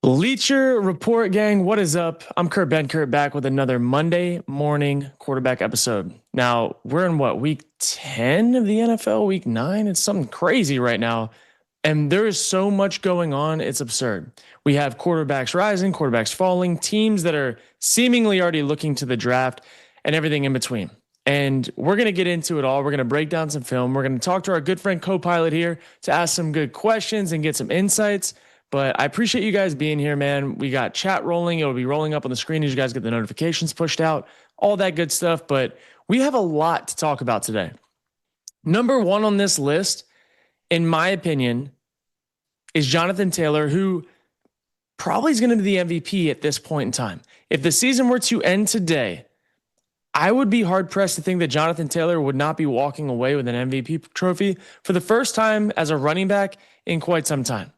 Bleacher Report gang, what is up? I'm Kurt Benkert back with another Monday morning quarterback episode. Now, we're in week 10 of the NFL, week 9? It's something crazy right now. And there is so much going on, it's absurd. We have quarterbacks rising, quarterbacks falling, teams that are seemingly already looking to the draft, and everything in between. And we're going to get into it all. We're going to break down some film. We're going to talk to our good friend co-pilot here to ask some good questions and get some insights. But I appreciate you guys being here, man. We got chat rolling. It'll be rolling up on the screen as you guys get the notifications pushed out, all that good stuff. But we have a lot to talk about today. Number one on this list, in my opinion, is Jonathan Taylor, who probably is going to be the MVP at this point in time. If the season were to end today, I would be hard pressed to think that Jonathan Taylor would not be walking away with an MVP trophy for the first time as a running back in quite some time.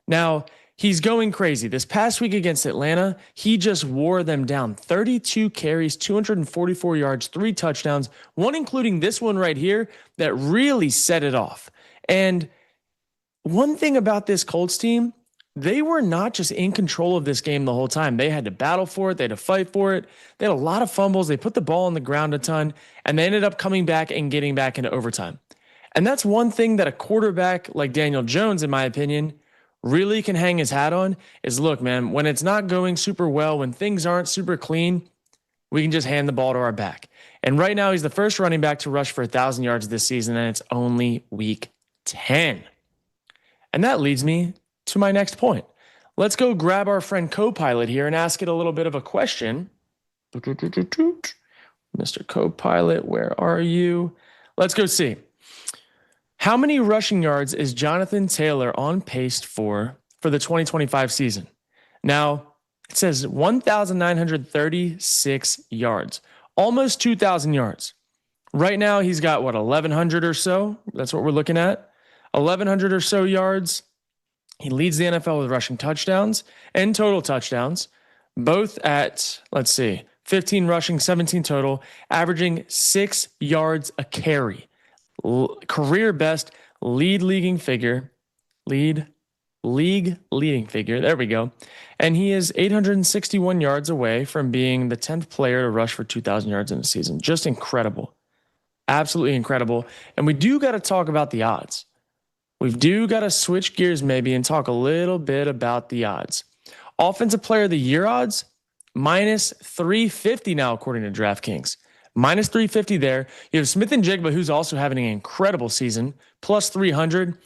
Now, he's going crazy. This past week against Atlanta, he just wore them down. 32 carries, 244 yards, 3 touchdowns, one including this one right here that really set it off. And one thing about this Colts team, they were not just in control of this game the whole time. They had to battle for it. They had to fight for it. They had a lot of fumbles. They put the ball on the ground a ton, and they ended up coming back and getting back into overtime. And that's one thing that a quarterback like Daniel Jones, in my opinion, really can hang his hat on is, look, man, when it's not going super well, when things aren't super clean, we can just hand the ball to our back. And right now he's the first running back to rush for 1,000 yards this season, and it's only week 10. And that leads me to my next point. Let's go grab our friend co-pilot here and ask it a little bit of a question. Mr. Co-pilot, where are you? Let's go see. How many rushing yards is Jonathan Taylor on pace for the 2025 season? Now, it says 1,936 yards, almost 2,000 yards. Right now, he's got 1,100 or so. That's what we're looking at. 1,100 or so yards. He leads the NFL with rushing touchdowns and total touchdowns, both at, 15 rushing, 17 total, averaging 6 yards a carry. Career best league leading figure. There we go. And he is 861 yards away from being the 10th player to rush for 2,000 yards in a season. Just incredible. Absolutely incredible. And we do got to talk about the odds. We do got to switch gears maybe and talk a little bit about the odds. Offensive Player of the Year odds, minus 350 now, according to DraftKings. Minus 350 there. You have Smith-Njigba, who's also having an incredible season, plus 300.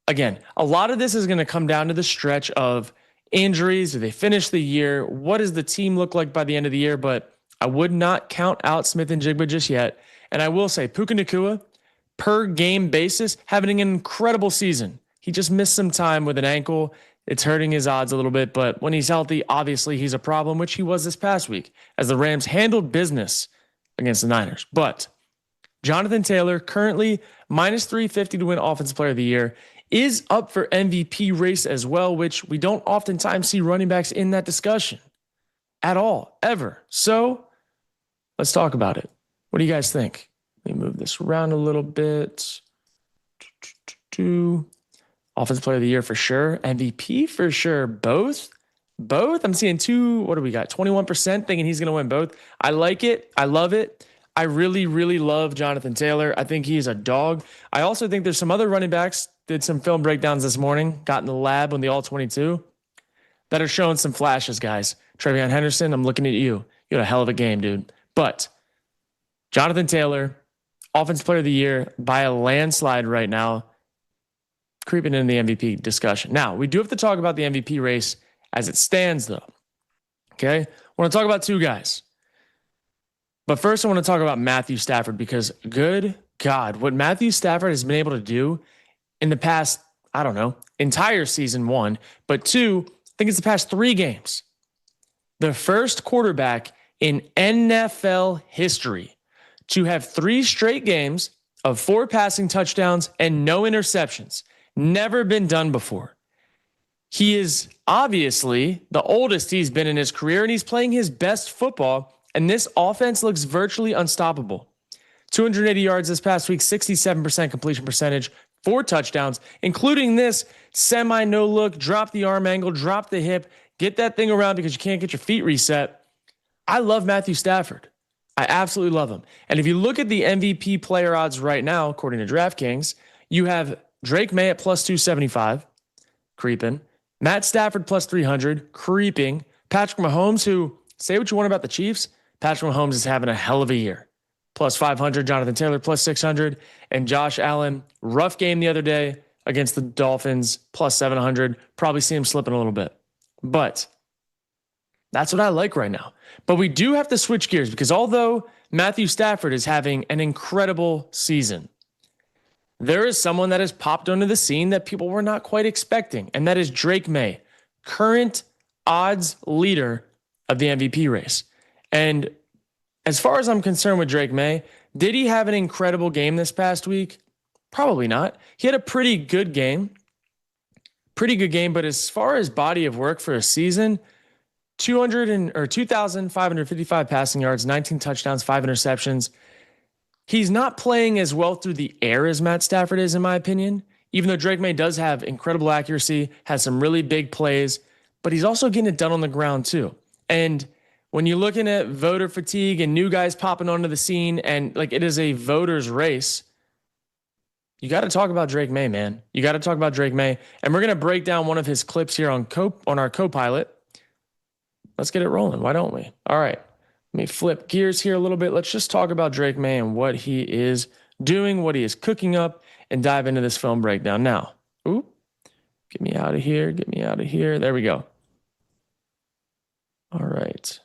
Again, a lot of this is going to come down to the stretch of injuries. Do they finish the year? What does the team look like by the end of the year? But I would not count out Smith-Njigba just yet. And I will say, Puka Nacua, per game basis, having an incredible season. He just missed some time with an ankle. It's hurting his odds a little bit. But when he's healthy, obviously he's a problem, which he was this past week, as the Rams handled business against the Niners. But Jonathan Taylor, currently minus 350 to win Offensive Player of the Year, is up for MVP race as well, which we don't oftentimes see running backs in that discussion at all, ever. So let's talk about it. What do you guys think? Let me move this around a little bit. Offensive Player of the Year for sure. MVP for sure. Both. I'm seeing two. What do we got? 21% thinking he's going to win both. I like it. I love it. I really, really love Jonathan Taylor. I think he's a dog. I also think there's some other running backs, did some film breakdowns this morning, got in the lab on the All-22, that are showing some flashes, guys. Trevion Henderson, I'm looking at you. You had a hell of a game, dude. But Jonathan Taylor, Offensive Player of the Year by a landslide right now, creeping into the MVP discussion. Now, we do have to talk about the MVP race as it stands, though. Okay? I want to talk about two guys. But first, I want to talk about Matthew Stafford, because good God, what Matthew Stafford has been able to do in the past, entire season, one, but two, I think it's the past 3 games. The first quarterback in NFL history to have 3 straight games of 4 passing touchdowns and no interceptions. Never been done before. He is obviously the oldest he's been in his career, and he's playing his best football, and this offense looks virtually unstoppable. 280 yards this past week, 67% completion percentage, 4 touchdowns, including this semi no look, drop the arm angle, drop the hip, get that thing around because you can't get your feet reset. I love Matthew Stafford. I absolutely love him. And if you look at the MVP player odds right now, according to DraftKings, you have Drake Maye at plus 275, creeping. Matt Stafford plus 300, creeping. Patrick Mahomes, who, say what you want about the Chiefs, Patrick Mahomes is having a hell of a year. Plus 500, Jonathan Taylor plus 600, and Josh Allen, rough game the other day against the Dolphins, plus 700. Probably see him slipping a little bit. But that's what I like right now. But we do have to switch gears because although Matthew Stafford is having an incredible season, there is someone that has popped onto the scene that people were not quite expecting, and that is Drake Maye, current odds leader of the MVP race. And as far as I'm concerned with Drake Maye, did he have an incredible game this past week? Probably not. He had a pretty good game, but as far as body of work for a season, 2,555 passing yards, 19 touchdowns, 5 interceptions. He's not playing as well through the air as Matt Stafford is, in my opinion, even though Drake Maye does have incredible accuracy, has some really big plays, but he's also getting it done on the ground too. And when you're looking at voter fatigue and new guys popping onto the scene and like it is a voter's race, you got to talk about Drake Maye, man. You got to talk about Drake Maye. And we're going to break down one of his clips here on our Copilot. Let's get it rolling. Why don't we? All right. Let me flip gears here a little bit. Let's just talk about Drake Maye and what he is doing, what he is cooking up, and dive into this film breakdown now. Ooh, get me out of here. Get me out of here. There we go. All right.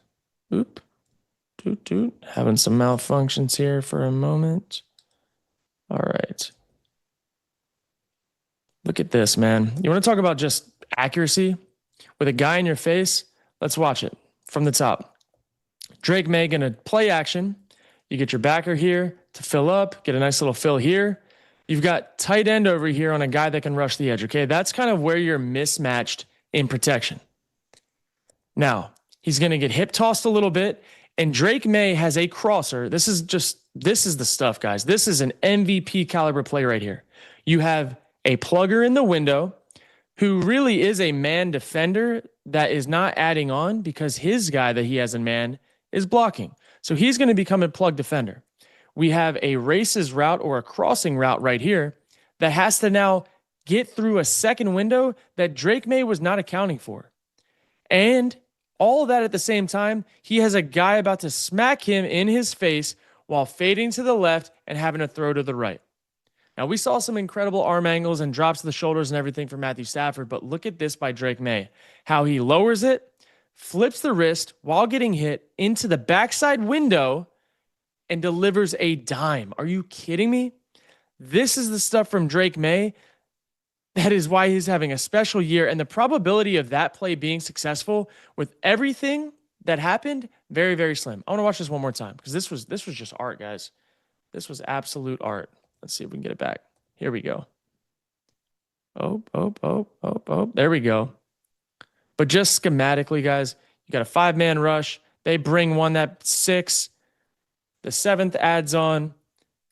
Oop. Doot, doot. Having some malfunctions here for a moment. All right. Look at this, man. You want to talk about just accuracy with a guy in your face? Let's watch it from the top. Drake Maye going to play action. You get your backer here to fill up, get a nice little fill here. You've got tight end over here on a guy that can rush the edge. Okay. That's kind of where you're mismatched in protection. Now he's going to get hip tossed a little bit, and Drake Maye has a crosser. This is the stuff, guys. This is an MVP caliber play right here. You have a plugger in the window who really is a man defender that is not adding on because his guy that he has in man is blocking. So he's going to become a plug defender. We have a races route or a crossing route right here that has to now get through a second window that Drake Maye was not accounting for. And all that at the same time, he has a guy about to smack him in his face while fading to the left and having to throw to the right. Now, we saw some incredible arm angles and drops to the shoulders and everything from Matthew Stafford, but look at this by Drake Maye. How he lowers it, flips the wrist while getting hit into the backside window and delivers a dime. Are you kidding me? This is the stuff from Drake Maye. That is why he's having a special year, and the probability of that play being successful with everything that happened, very, very slim. I want to watch this one more time because this was just art, guys. This was absolute art. Let's see if we can get it back. Here we go. Oh. There we go. But just schematically, guys, you got a 5-man rush. They bring one that 6. The 7th adds on.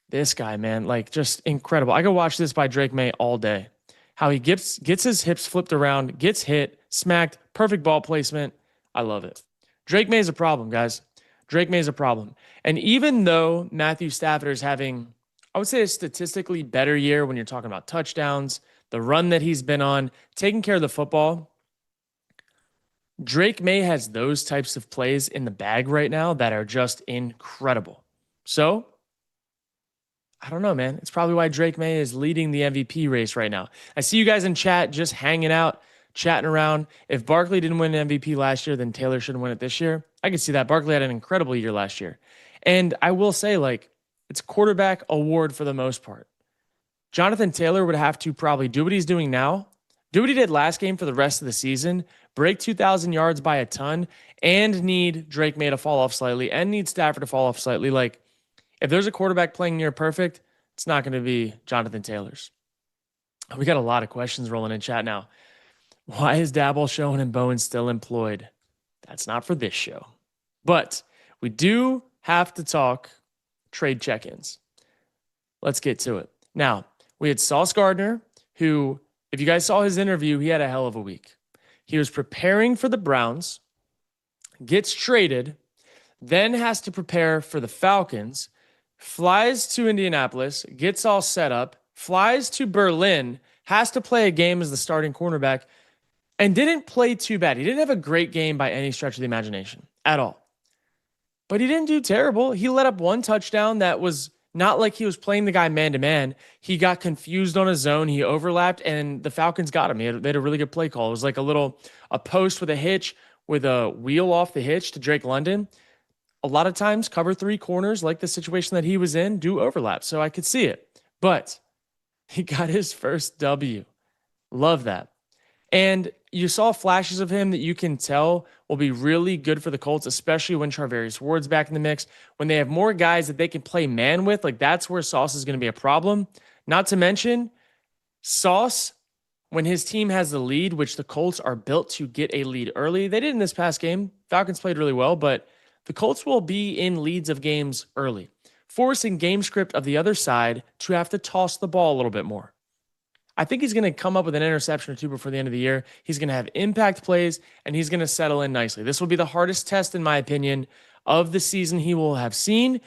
This guy, man, like just incredible. I could watch this by Drake Maye all day. How he gets his hips flipped around, gets hit, smacked, perfect ball placement. I love it. Drake Maye is a problem, guys. Drake Maye is a problem. And even though Matthew Stafford is having, I would say, a statistically better year when you're talking about touchdowns, the run that he's been on, taking care of the football, Drake Maye has those types of plays in the bag right now that are just incredible. So, I don't know, man. It's probably why Drake Maye is leading the MVP race right now. I see you guys in chat just hanging out, chatting around. If Barkley didn't win an MVP last year, then Taylor shouldn't win it this year. I can see that. Barkley had an incredible year last year. And I will say, like, it's quarterback award for the most part. Jonathan Taylor would have to probably do what he's doing now, do what he did last game for the rest of the season, break 2,000 yards by a ton, and need Drake Maye to fall off slightly, and need Stafford to fall off slightly. Like, if there's a quarterback playing near perfect, it's not going to be Jonathan Taylor's. We got a lot of questions rolling in chat now. Why is Dabble Showing and Bowen still employed? That's not for this show. But we do have to talk trade check-ins. Let's get to it. Now, we had Sauce Gardner, who, if you guys saw his interview, he had a hell of a week. He was preparing for the Browns, gets traded, then has to prepare for the Falcons, flies to Indianapolis, gets all set up, flies to Berlin, has to play a game as the starting cornerback, and didn't play too bad. He didn't have a great game by any stretch of the imagination at all. But he didn't do terrible. He let up one touchdown that was not like he was playing the guy man-to-man. He got confused on his zone. He overlapped, and the Falcons got him. They had a really good play call. It was like a post with a hitch with a wheel off the hitch to Drake London. A lot of times, cover three corners, like the situation that he was in, do overlap. So I could see it. But he got his first W. Love that. And you saw flashes of him that you can tell will be really good for the Colts, especially when Charvarius Ward's back in the mix. When they have more guys that they can play man with, like that's where Sauce is going to be a problem. Not to mention, Sauce, when his team has the lead, which the Colts are built to get a lead early. They did in this past game. Falcons played really well, but the Colts will be in leads of games early, forcing game script of the other side to have to toss the ball a little bit more. I think he's going to come up with an interception or two before the end of the year. He's going to have impact plays, and he's going to settle in nicely. This will be the hardest test, in my opinion, of the season he will have seen.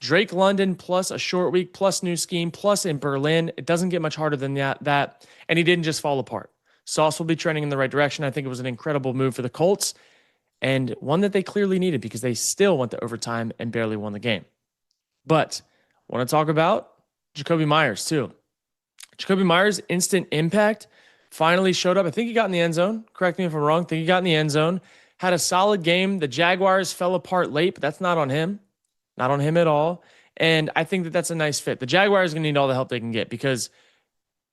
Drake London plus a short week, plus new scheme, plus in Berlin. It doesn't get much harder than that. And he didn't just fall apart. Sauce will be trending in the right direction. I think it was an incredible move for the Colts, and one that they clearly needed because they still went to overtime and barely won the game. But I want to talk about Jakobi Meyers too. Jakobi Meyers' instant impact finally showed up. I think he got in the end zone. Correct me if I'm wrong. I think he got in the end zone. Had a solid game. The Jaguars fell apart late, but that's not on him. Not on him at all. And I think that that's a nice fit. The Jaguars are going to need all the help they can get because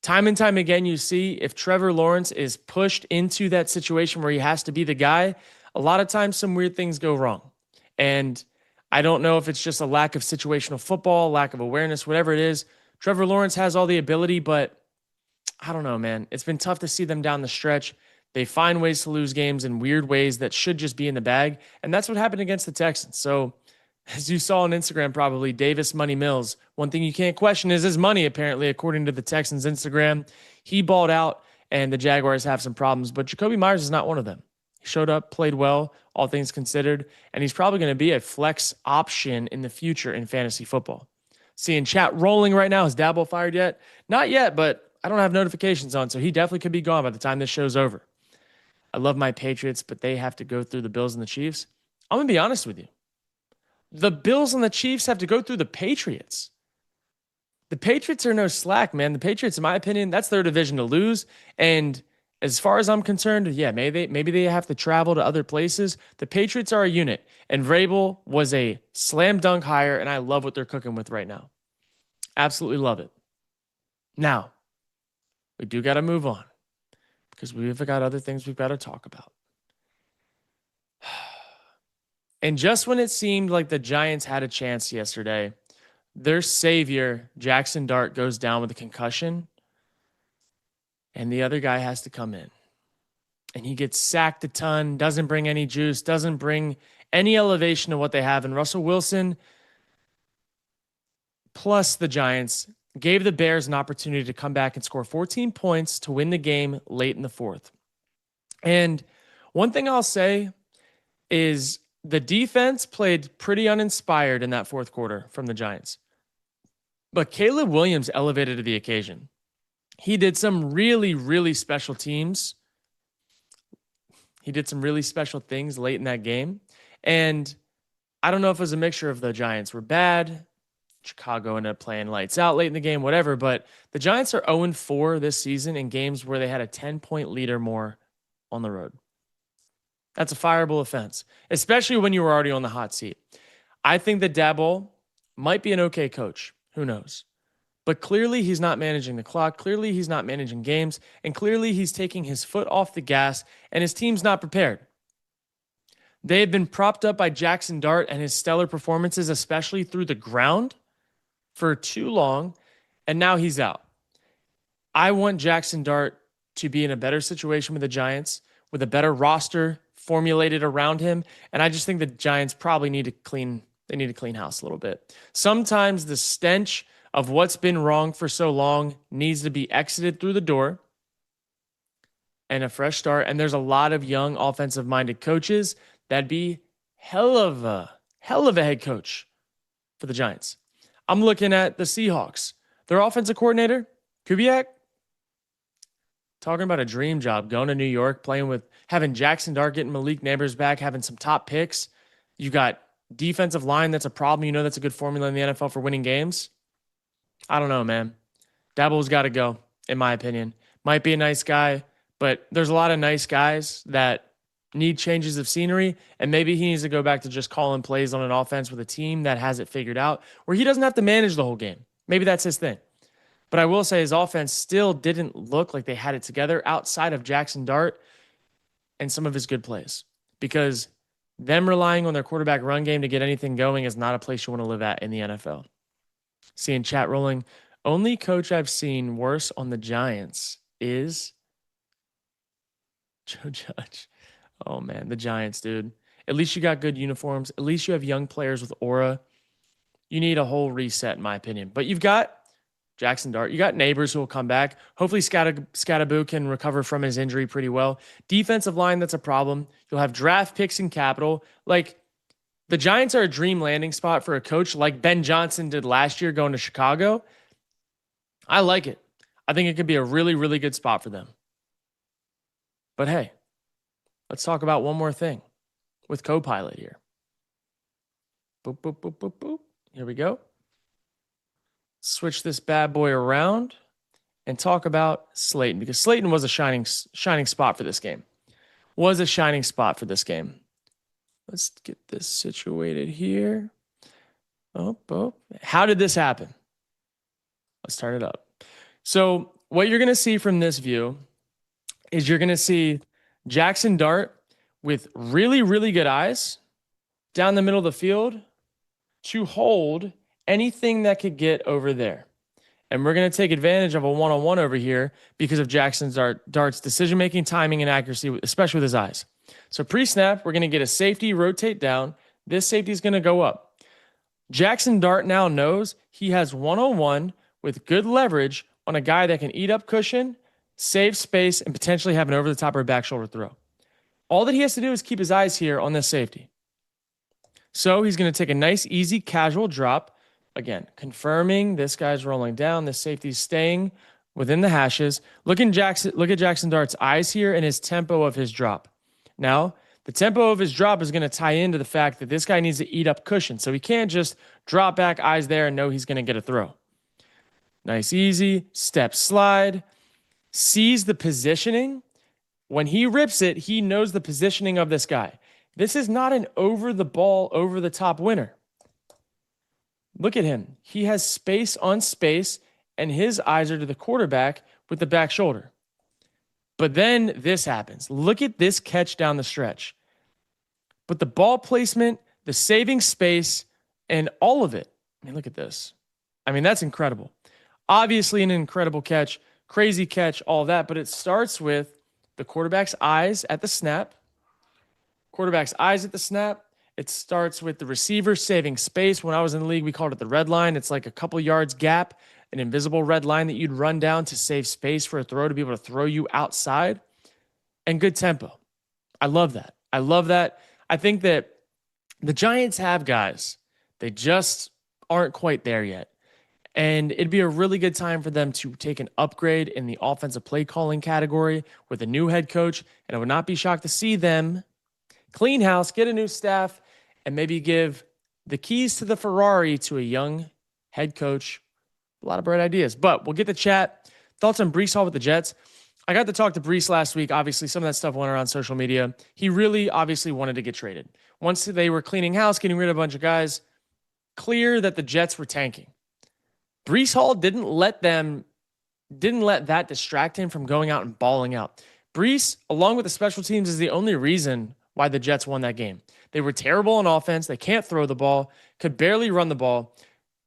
time and time again, you see if Trevor Lawrence is pushed into that situation where he has to be the guy, a lot of times some weird things go wrong. And I don't know if it's just a lack of situational football, lack of awareness, whatever it is. Trevor Lawrence has all the ability, but I don't know, man. It's been tough to see them down the stretch. They find ways to lose games in weird ways that should just be in the bag. And that's what happened against the Texans. So as you saw on Instagram, probably Davis Money Mills, one thing you can't question is his money, apparently, according to the Texans Instagram. He balled out and the Jaguars have some problems, but Jakobi Meyers is not one of them. He showed up, played well, all things considered, and he's probably going to be a flex option in the future in fantasy football. Seeing chat rolling right now. Is Dabo fired yet? Not yet, but I don't have notifications on, so he definitely could be gone by the time this show's over. I love my Patriots, but they have to go through the Bills and the Chiefs. I'm going to be honest with you. The Bills and the Chiefs have to go through the Patriots. The Patriots are no slack, man. The Patriots, in my opinion, that's their division to lose. And as far as I'm concerned, yeah, maybe they have to travel to other places. The Patriots are a unit, and Vrabel was a slam dunk hire, and I love what they're cooking with right now. Absolutely love it. Now, we do got to move on because we've got other things we've got to talk about. And just when it seemed like the Giants had a chance yesterday, their savior, Jackson Dart, goes down with a concussion, and the other guy has to come in. And he gets sacked a ton, doesn't bring any juice, doesn't bring any elevation to what they have. And Russell Wilson, plus the Giants, gave the Bears an opportunity to come back and score 14 points to win the game late in the fourth. And one thing I'll say is the defense played pretty uninspired in that fourth quarter from the Giants. But Caleb Williams elevated to the occasion. He did some really, really special teams. He did some really special things late in that game. And I don't know if it was a mixture of the Giants were bad, Chicago ended up playing lights out late in the game, whatever. But the Giants are 0-4 this season in games where they had a 10-point lead or more on the road. That's a fireable offense, especially when you were already on the hot seat. I think that Dabo might be an okay coach. Who knows? But clearly he's not managing the clock. Clearly he's not managing games. And clearly he's taking his foot off the gas and his team's not prepared. They have been propped up by Jackson Dart and his stellar performances, especially through the ground, for too long. And now he's out. I want Jackson Dart to be in a better situation with the Giants, with a better roster formulated around him. And I just think the Giants probably need to clean house a little bit. Sometimes the stench of what's been wrong for so long needs to be exited through the door. and a fresh start. And there's a lot of young offensive minded coaches. That'd be hell of a head coach for the Giants. I'm looking at the Seahawks. Their offensive coordinator, Kubiak, talking about a dream job, going to New York, playing with, having Jackson Dart, getting Malik Neighbors back, having some top picks. You got defensive line. That's a problem. You know, that's a good formula in the NFL for winning games. I don't know, man. Daboll's got to go, in my opinion. Might be a nice guy, but there's a lot of nice guys that need changes of scenery, and maybe he needs to go back to just calling plays on an offense with a team that has it figured out, where he doesn't have to manage the whole game. Maybe that's his thing. But I will say his offense still didn't look like they had it together outside of Jackson Dart and some of his good plays, because them relying on their quarterback run game to get anything going is not a place you want to live at in the NFL. Seeing chat rolling. Only coach I've seen worse on the Giants is Joe Judge. Oh, man, the Giants, dude. At least you got good uniforms. At least you have young players with aura. You need a whole reset, in my opinion. But you've got Jackson Dart. You got Neighbors who will come back. Hopefully Scattaboo can recover from his injury pretty well. Defensive line, that's a problem. You'll have draft picks and capital. Like, the Giants are a dream landing spot for a coach like Ben Johnson did last year going to Chicago. I like it. I think it could be a really, really good spot for them. But hey, let's talk about one more thing with Copilot here. Boop, boop, boop, boop, boop. Here we go. Switch this bad boy around and talk about Slayton, because Slayton was a shining spot for this game. Let's get this situated here. Oh. How did this happen? Let's start it up. So what you're going to see from this view is you're going to see Jackson Dart with really, really good eyes down the middle of the field to hold anything that could get over there. And we're going to take advantage of a one-on-one over here because of Jackson Dart's decision-making, timing, and accuracy, especially with his eyes. So pre-snap, we're going to get a safety rotate down. This safety is going to go up. Jackson Dart now knows he has one-on-one with good leverage on a guy that can eat up cushion, save space, and potentially have an over-the-top or back shoulder throw. All that he has to do is keep his eyes here on this safety. So he's going to take a nice, easy, casual drop. Again, confirming this guy's rolling down. This safety's staying within the hashes. Look at Jackson Dart's eyes here and his tempo of his drop. Now, the tempo of his drop is going to tie into the fact that this guy needs to eat up cushion. So he can't just drop back, eyes there, and know he's going to get a throw. Nice, easy, step slide. Sees the positioning. When he rips it, he knows the positioning of this guy. This is not an over-the-ball, over-the-top winner. Look at him. He has space on space, and his eyes are to the quarterback with the back shoulder. But then this happens. Look at this catch down the stretch. But the ball placement, the saving space, and all of it. I mean, look at this. I mean, that's incredible. Obviously an incredible catch, crazy catch, all that, but it starts with the quarterback's eyes at the snap. It starts with the receiver saving space. When I was in the league, we called it the red line. It's like a couple yards gap, an invisible red line that you'd run down to save space for a throw to be able to throw you outside. And good tempo. I love that. I think that the Giants have guys. They just aren't quite there yet. And it'd be a really good time for them to take an upgrade in the offensive play calling category with a new head coach. And I would not be shocked to see them clean house, get a new staff, and maybe give the keys to the Ferrari to a young head coach. A lot of bright ideas. But we'll get the chat. Thoughts on Breece Hall with the Jets. I got to talk to Breece last week. Obviously, some of that stuff went around social media. He really obviously wanted to get traded. Once they were cleaning house, getting rid of a bunch of guys, clear that the Jets were tanking. Breece Hall didn't let that distract him from going out and balling out. Breece, along with the special teams, is the only reason why the Jets won that game. They were terrible on offense. They can't throw the ball, could barely run the ball.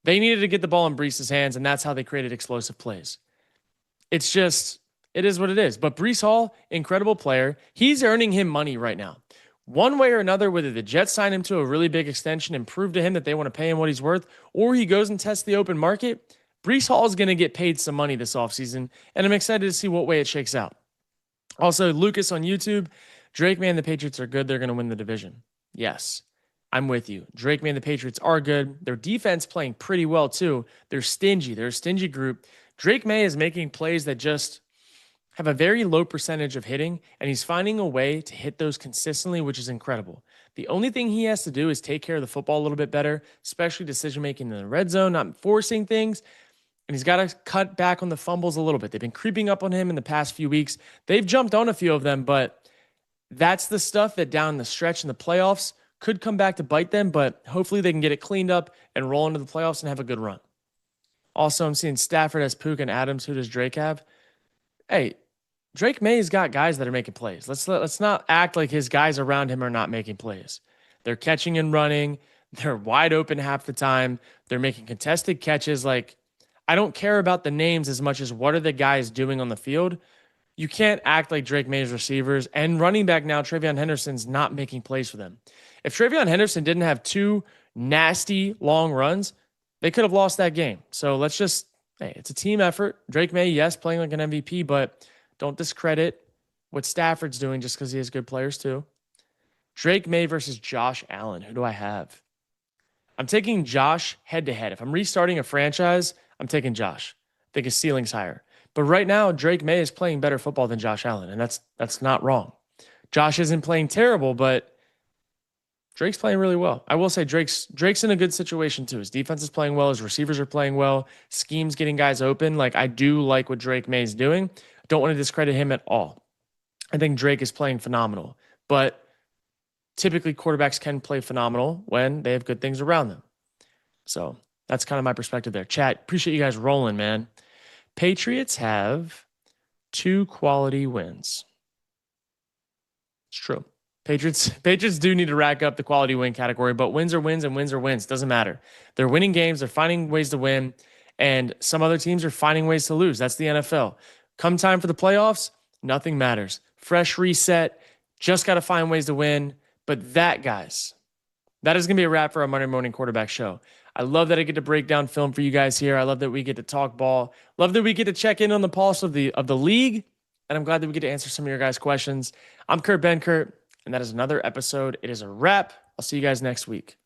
They needed to get the ball in Breece's hands, and that's how they created explosive plays. It is what it is. But Breece Hall, incredible player. He's earning him money right now. One way or another, whether the Jets sign him to a really big extension and prove to him that they want to pay him what he's worth, or he goes and tests the open market, Breece Hall is going to get paid some money this offseason, and I'm excited to see what way it shakes out. Also, Lucas on YouTube, Drake Maye and the Patriots are good. They're going to win the division. Yes, I'm with you. Drake Maye and the Patriots are good. Their defense playing pretty well too. They're stingy. They're a stingy group. Drake Maye is making plays that just have a very low percentage of hitting, and he's finding a way to hit those consistently, which is incredible. The only thing he has to do is take care of the football a little bit better, especially decision making in the red zone, not forcing things. And he's got to cut back on the fumbles a little bit. They've been creeping up on him in the past few weeks. They've jumped on a few of them, but that's the stuff that down the stretch in the playoffs could come back to bite them, but hopefully they can get it cleaned up and roll into the playoffs and have a good run. Also, I'm seeing Stafford has Pook and Adams. Who does Drake have? Hey, Drake Maye's got guys that are making plays. Let's not act like his guys around him are not making plays. They're catching and running. They're wide open half the time. They're making contested catches. Like, I don't care about the names as much as what are the guys doing on the field. You can't act like Drake Maye's receivers and running back now, Travion Henderson's not making plays for them. If Travion Henderson didn't have two nasty long runs, they could have lost that game. So let's just, hey, it's a team effort. Drake Maye, yes, playing like an MVP, but don't discredit what Stafford's doing just because he has good players too. Drake Maye versus Josh Allen. Who do I have? I'm taking Josh head to head. If I'm restarting a franchise, I'm taking Josh. I think his ceiling's higher. But right now, Drake Maye is playing better football than Josh Allen, and that's not wrong. Josh isn't playing terrible, but Drake's playing really well. I will say Drake's in a good situation too. His defense is playing well. His receivers are playing well. Schemes getting guys open. Like, I do like what Drake Maye is doing. Don't want to discredit him at all. I think Drake is playing phenomenal, but typically quarterbacks can play phenomenal when they have good things around them. So that's kind of my perspective there. Chat, appreciate you guys rolling, man. Patriots have 2 quality wins. It's true. Patriots do need to rack up the quality win category, but wins are wins and wins are wins. Doesn't matter. They're winning games. They're finding ways to win, and some other teams are finding ways to lose. That's the NFL. Come time for the playoffs, nothing matters. Fresh reset. Just got to find ways to win. But that, guys, that is going to be a wrap for our Monday morning quarterback show. I love that I get to break down film for you guys here. I love that we get to talk ball. Love that we get to check in on the pulse of the league. And I'm glad that we get to answer some of your guys' questions. I'm Kurt Benkert, and that is another episode. It is a wrap. I'll see you guys next week.